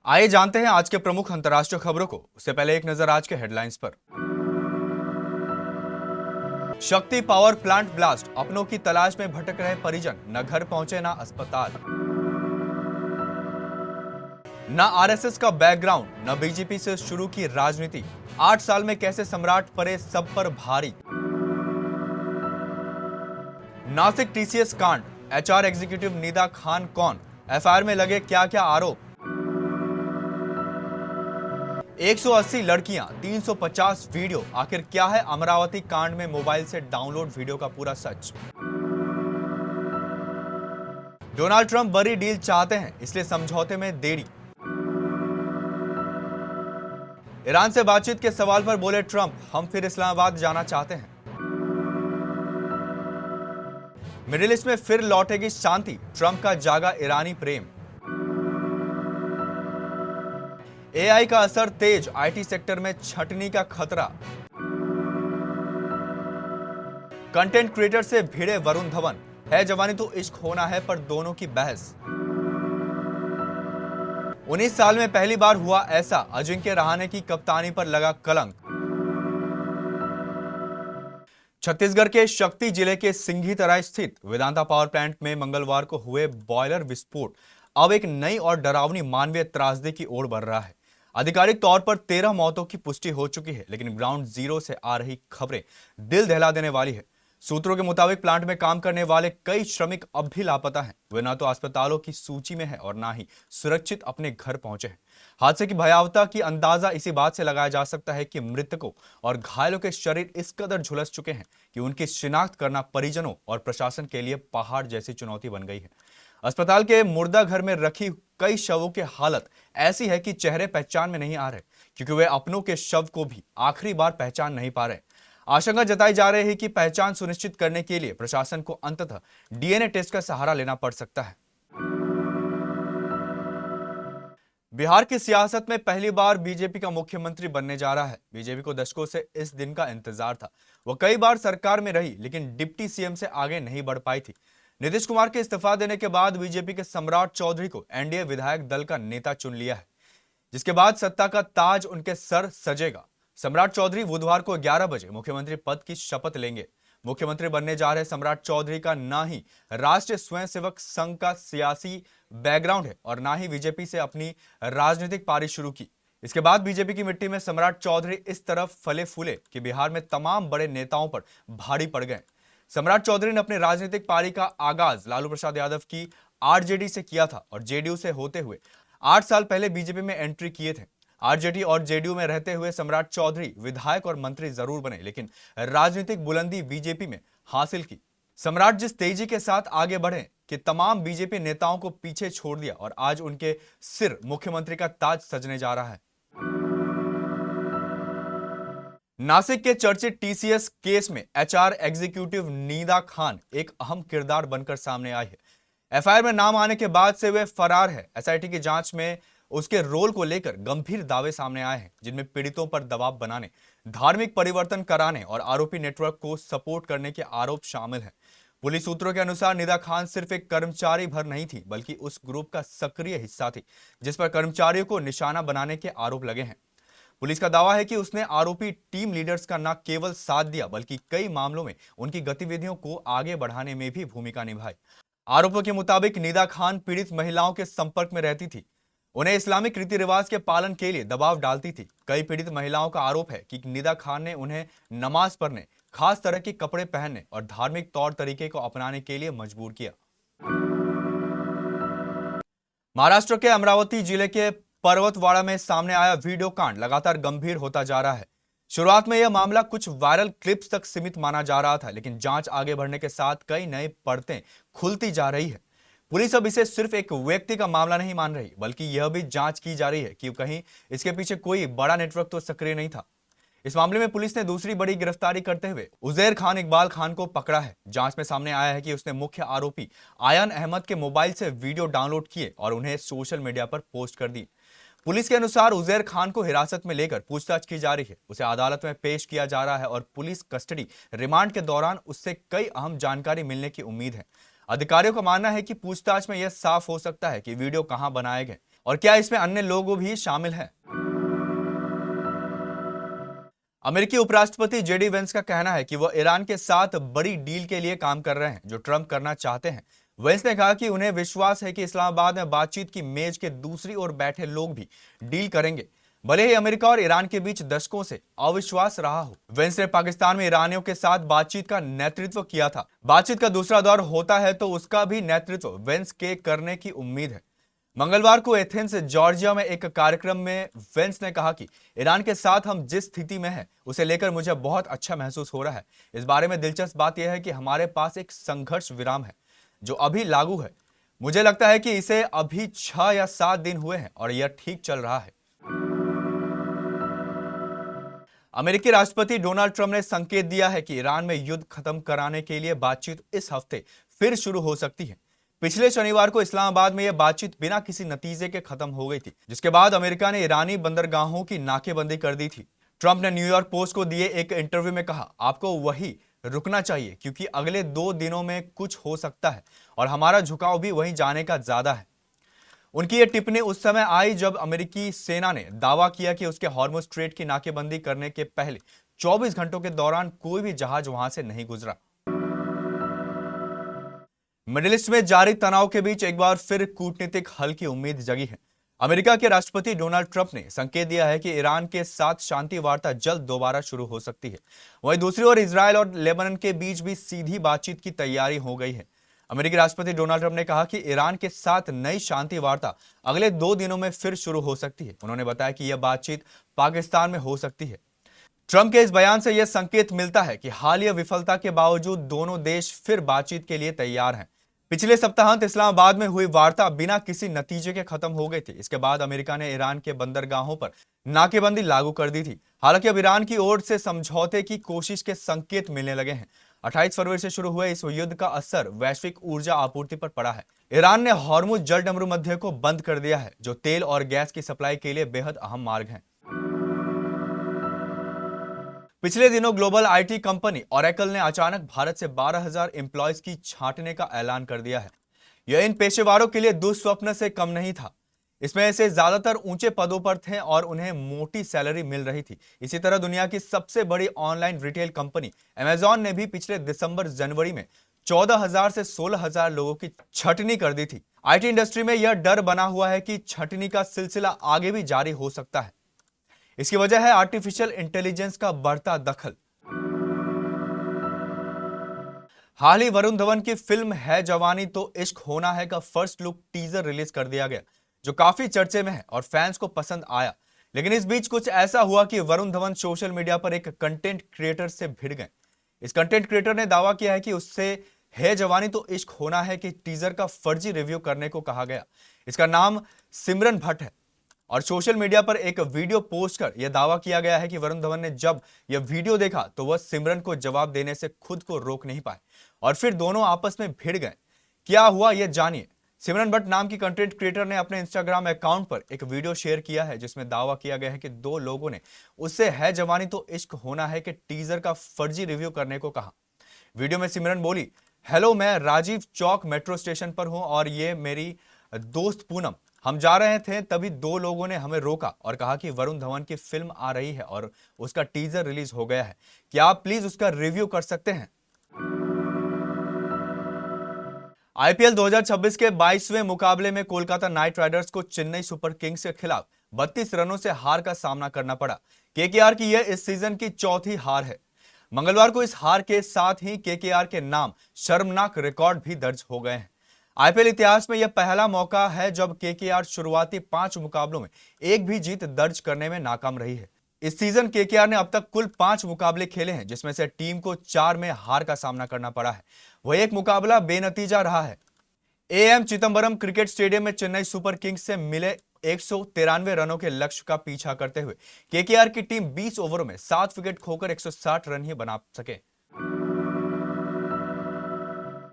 आइए जानते हैं आज के प्रमुख अंतर्राष्ट्रीय खबरों को। उससे पहले एक नजर आज के हेडलाइंस पर। शक्ति पावर प्लांट ब्लास्ट, अपनों की तलाश में भटक रहे परिजन, न घर पहुंचे न अस्पताल। न आरएसएस का बैकग्राउंड, न बीजेपी से शुरू की राजनीति, 8 साल में कैसे सम्राट पड़े सब पर भारी। नासिक टीसीएस कांड, एचआर एग्जीक्यूटिव निदा खान कौन, एफआईआर में लगे क्या क्या आरोप। 180 लड़कियां, 350 वीडियो, आखिर क्या है अमरावती कांड में मोबाइल से डाउनलोड वीडियो का पूरा सच। डोनाल्ड ट्रंप बड़ी डील चाहते हैं, इसलिए समझौते में देरी। ईरान से बातचीत के सवाल पर बोले ट्रंप, हम फिर इस्लामाबाद जाना चाहते हैं। मिडिल ईस्ट में फिर लौटेगी शांति, ट्रंप का जागा ईरानी प्रेम। एआई का असर तेज, आईटी सेक्टर में छटनी का खतरा। कंटेंट क्रिएटर से भिड़े वरुण धवन, है जवानी तो इश्क होना है पर दोनों की बहस। 19 साल में पहली बार हुआ ऐसा, अजिंक्य रहाणे की कप्तानी पर लगा कलंक। छत्तीसगढ़ के शक्ति जिले के सिंघीतराई स्थित वेदांता पावर प्लांट में मंगलवार को हुए बॉयलर विस्फोट अब एक नई और डरावनी मानवीय त्रासदी की ओर बढ़ रहा है। आधिकारिक तौर पर 13 मौतों की पुष्टि हो चुकी है, लेकिन ग्राउंड जीरो से आ रही खबरें दिल दहला देने वाली है। सूत्रों के मुताबिक प्लांट में काम करने वाले कई श्रमिक अब भी लापता हैं। वे न तो अस्पतालों की सूची में हैं और ना ही सुरक्षित अपने घर पहुंचे हैं। हादसे की भयावहता की अंदाजा इसी बात से लगाया जा सकता है कि मृतकों और घायलों के शरीर इस कदर झुलस चुके हैं कि उनकी शिनाख्त करना परिजनों और प्रशासन के लिए पहाड़ जैसी चुनौती बन गई है। अस्पताल के मुर्दा घर में रखी कई शवों की हालत ऐसी है कि चेहरे पहचान में नहीं आ रहे, क्योंकि वे अपनों के शव को भी आखिरी बार पहचान नहीं पा रहे। आशंका जताई जा रही है कि पहचान सुनिश्चित करने के लिए प्रशासन को अंततः डीएनए टेस्ट का सहारा लेना पड़ सकता है। बिहार की सियासत में पहली बार बीजेपी का मुख्यमंत्री बनने जा रहा है। बीजेपी को दशकों से इस दिन का इंतजार था। वो कई बार सरकार में रही, लेकिन डिप्टी सीएम से आगे नहीं बढ़ पाई थी। नीतीश कुमार के इस्तीफा देने के बाद बीजेपी के सम्राट चौधरी को एनडीए विधायक दल का नेता चुन लिया है, जिसके बाद सत्ता का ताज उनके सर सजेगा। सम्राट चौधरी बुधवार को 11 बजे मुख्यमंत्री पद की शपथ लेंगे। मुख्यमंत्री बनने जा रहे सम्राट चौधरी का ना ही राष्ट्रीय स्वयंसेवक संघ का सियासी बैकग्राउंड है और ना ही बीजेपी से अपनी राजनीतिक पारी शुरू की। इसके बाद बीजेपी की मिट्टी में सम्राट चौधरी इस तरफ फले फूले कि बिहार में तमाम बड़े नेताओं पर भारी पड़ गए। सम्राट चौधरी ने अपनी राजनीतिक पारी का आगाज लालू प्रसाद यादव की आरजेडी से किया था और जेडीयू से होते हुए 8 साल पहले बीजेपी में एंट्री किए थे। आरजेडी और जेडीयू में रहते हुए सम्राट चौधरी विधायक और मंत्री जरूर बने, लेकिन राजनीतिक बुलंदी बीजेपी में हासिल की। सम्राट जिस तेजी के साथ आगे बढ़े कि तमाम बीजेपी नेताओं को पीछे छोड़ दिया और आज उनके सिर मुख्यमंत्री का ताज सजने जा रहा है। नासिक के चर्चित टीसीएस केस में एचआर एग्जीक्यूटिव निदा खान एक अहम किरदार बनकर सामने आई है। एफआईआर में नाम आने के बाद से वे फरार है। एसआईटी की जांच में उसके रोल को लेकर गंभीर दावे सामने आए हैं, जिनमें पीड़ितों पर दबाव बनाने, धार्मिक परिवर्तन कराने और आरोपी नेटवर्क को सपोर्ट करने के आरोप शामिल हैं। पुलिस सूत्रों के अनुसार निदा खान सिर्फ एक कर्मचारी भर नहीं थी, बल्कि उस ग्रुप का सक्रिय हिस्सा थी जिस पर कर्मचारियों को निशाना बनाने के आरोप लगे हैं। पुलिस का दावा है कि उसने आरोपी टीम लीडर्स का न केवल साथ दिया, बल्कि कई मामलों में उनकी गतिविधियों को आगे बढ़ाने में भी भूमिका निभाई। आरोपों के मुताबिक निदा खान पीड़ित महिलाओं के संपर्क में रहती थी, उन्हें इस्लामिक रीति रिवाज के पालन के लिए दबाव डालती थी। कई पीड़ित महिलाओं का आरोप है कि निदा खान ने उन्हें नमाज पढ़ने, खास तरह के कपड़े पहनने और धार्मिक तौर तरीके को अपनाने के लिए मजबूर किया। महाराष्ट्र के अमरावती जिले के पर्वतवाड़ा में सामने आया वीडियो कांड लगातार गंभीर होता जा रहा है। शुरुआत में यह मामला कुछ वायरल क्लिप्स तक सीमित माना जा रहा था, लेकिन जांच आगे बढ़ने के साथ कई नई परतें खुलती जा रही है। पुलिस अब इसे सिर्फ एक व्यक्ति का मामला नहीं मान रही, बल्कि यह भी जांच की जा रही है कि कहीं इसके पीछे कोई बड़ा नेटवर्क तो सक्रिय नहीं था। इस मामले में पुलिस ने दूसरी बड़ी गिरफ्तारी करते हुए उजैर खान इकबाल खान को पकड़ा है। जांच में सामने आया है कि उसने मुख्य आरोपी आयन अहमद के मोबाइल से वीडियो डाउनलोड किए और उन्हें सोशल मीडिया पर पोस्ट कर दी। पुलिस के अनुसार उजैर खान को हिरासत में लेकर पूछताछ की जा रही है। उसे अदालत में पेश किया जा रहा है और पुलिस कस्टडी रिमांड के दौरान उससे कई अहम जानकारी मिलने की उम्मीद है। अधिकारियों का मानना है कि पूछताछ में यह साफ हो सकता है कि वीडियो कहां बनाए गए और क्या इसमें अन्य लोग भी शामिल हैं? अमेरिकी उपराष्ट्रपति जेडी वेंस का कहना है कि वह ईरान के साथ बड़ी डील के लिए काम कर रहे हैं जो ट्रंप करना चाहते हैं। वेंस ने कहा कि उन्हें विश्वास है कि इस्लामाबाद में बातचीत की मेज के दूसरी ओर बैठे लोग भी डील करेंगे, भले ही अमेरिका और ईरान के बीच दशकों से अविश्वास रहा हो। वेंस ने पाकिस्तान में ईरानियों के साथ बातचीत का नेतृत्व किया था। बातचीत का दूसरा दौर होता है तो उसका भी नेतृत्व वेंस के करने की उम्मीद है। मंगलवार को एथेंस जॉर्जिया में एक कार्यक्रम में वेंस ने कहा कि ईरान के साथ हम जिस स्थिति में हैं उसे लेकर मुझे बहुत अच्छा महसूस हो रहा है। इस बारे में दिलचस्प बात यह है कि हमारे पास एक संघर्ष विराम है जो अभी लागू है। मुझे लगता है कि इसे अभी 6 या 7 दिन हुए हैं और यह ठीक चल रहा है। अमेरिकी राष्ट्रपति डोनाल्ड ट्रंप ने संकेत दिया है कि ईरान में युद्ध खत्म कराने के लिए बातचीत इस हफ्ते फिर शुरू हो सकती है। पिछले शनिवार को इस्लामाबाद में यह बातचीत बिना किसी नतीजे के खत्म हो गई थी, जिसके बाद अमेरिका ने ईरानी बंदरगाहों की नाकेबंदी कर दी थी। ट्रंप ने न्यूयॉर्क पोस्ट को दिए एक इंटरव्यू में कहा, आपको वही रुकना चाहिए क्योंकि अगले 2 दिनों में कुछ हो सकता है और हमारा झुकाव भी वहीं जाने का ज्यादा है। उनकी यह टिप्पणी उस समय आई जब अमेरिकी सेना ने दावा किया कि उसके हॉर्मुज़ स्ट्रेट की नाकेबंदी करने के पहले 24 घंटों के दौरान कोई भी जहाज वहां से नहीं गुजरा। मिडिल ईस्ट में जारी तनाव के बीच एक बार फिर कूटनीतिक हल की उम्मीद जगी है। अमेरिका के राष्ट्रपति डोनाल्ड ट्रंप ने संकेत दिया है कि ईरान के साथ शांति वार्ता जल्द दोबारा शुरू हो सकती है। वहीं दूसरी ओर इजरायल और लेबनान के बीच भी सीधी बातचीत की तैयारी हो गई है। अमेरिकी राष्ट्रपति डोनाल्ड ट्रंप ने कहा कि ईरान के साथ नई शांति वार्ता अगले 2 दिनों में फिर शुरू हो सकती है। उन्होंने बताया कि यह बातचीत पाकिस्तान में हो सकती है। ट्रंप के इस बयान से यह संकेत मिलता है कि हालिया विफलता के बावजूद दोनों देश फिर बातचीत के लिए तैयार हैं। पिछले सप्ताहांत इस्लामाबाद में हुई वार्ता बिना किसी नतीजे के खत्म हो गई थी। इसके बाद अमेरिका ने ईरान के बंदरगाहों पर नाकेबंदी लागू कर दी थी। हालांकि अब ईरान की ओर से समझौते की कोशिश के संकेत मिलने लगे हैं। 28 फरवरी से शुरू हुए इस युद्ध का असर वैश्विक ऊर्जा आपूर्ति पर पड़ा है। ईरान ने हॉर्मुज़ जलडमरू मध्य को बंद कर दिया है, जो तेल और गैस की सप्लाई के लिए बेहद अहम मार्ग है। पिछले दिनों ग्लोबल आईटी कंपनी ओरेकल ने अचानक भारत से 12,000 एम्प्लॉयज की छांटने का ऐलान कर दिया है। यह इन पेशेवरों के लिए दुस्वप्न से कम नहीं था। इसमें से ज्यादातर ऊंचे पदों पर थे और उन्हें मोटी सैलरी मिल रही थी। इसी तरह दुनिया की सबसे बड़ी ऑनलाइन रिटेल कंपनी अमेजॉन ने भी पिछले दिसंबर जनवरी में 14,000 से 16,000 लोगों की छटनी कर दी थी। आईटी इंडस्ट्री में यह डर बना हुआ है कि छटनी का सिलसिला आगे भी जारी हो सकता है। इसकी वजह है आर्टिफिशियल इंटेलिजेंस का बढ़ता दखल। हाल ही वरुण धवन की फिल्म है जवानी तो इश्क होना है का फर्स्ट लुक टीजर रिलीज कर दिया गया, जो काफी चर्चे में है और फैंस को पसंद आया। लेकिन इस बीच कुछ ऐसा हुआ कि वरुण धवन सोशल मीडिया पर एक कंटेंट क्रिएटर से भिड़ गए। इस कंटेंट क्रिएटर ने दावा किया है कि उससे है जवानी तो इश्क होना है कि टीजर का फर्जी रिव्यू करने को कहा गया। इसका नाम सिमरन भट्ट है और सोशल मीडिया पर एक वीडियो पोस्ट कर यह दावा किया गया है कि वरुण धवन ने जब यह वीडियो देखा तो वह सिमरन को जवाब देने से खुद को रोक नहीं पाए और फिर दोनों आपस में भिड़ गए। क्या हुआ यह जानिए। सिमरन भट्ट नाम की कंटेंट क्रिएटर ने अपने इंस्टाग्राम अकाउंट पर एक वीडियो शेयर किया है जिसमें दावा किया गया है कि 2 लोगों ने उससे है जवानी तो इश्क होना है कि टीजर का फर्जी रिव्यू करने को कहा। वीडियो में सिमरन बोली, हेलो, मैं राजीव चौक मेट्रो स्टेशन पर हूं और ये मेरी दोस्त पूनम। हम जा रहे थे तभी 2 लोगों ने हमें रोका और कहा कि वरुण धवन की फिल्म आ रही है और उसका टीजर रिलीज हो गया है, क्या आप प्लीज उसका रिव्यू कर सकते हैं। आईपीएल 2026 के 22वें मुकाबले में कोलकाता नाइट राइडर्स को चेन्नई सुपर किंग्स के खिलाफ 32 रनों से हार का सामना करना पड़ा। केकेआर की यह इस सीजन की चौथी हार है। मंगलवार को इस हार के साथ ही केकेआर के नाम शर्मनाक रिकॉर्ड भी दर्ज हो गए हैं। आईपीएल इतिहास में यह पहला मौका है जब केकेआर शुरुआती 5 मुकाबलों में एक भी जीत दर्ज करने में नाकाम रही है। इस सीजन केकेआर ने अब तक कुल 5 मुकाबले खेले हैं जिसमें से टीम को 4 में हार का सामना करना पड़ा है। वह एक मुकाबला बेनतीजा रहा है। एएम चिदंबरम क्रिकेट स्टेडियम में चेन्नई सुपर किंग्स से मिले 193 रनों के लक्ष्य का पीछा करते हुए केकेआर की टीम 20 ओवरों में 7 विकेट खोकर 160 रन ही बना सके।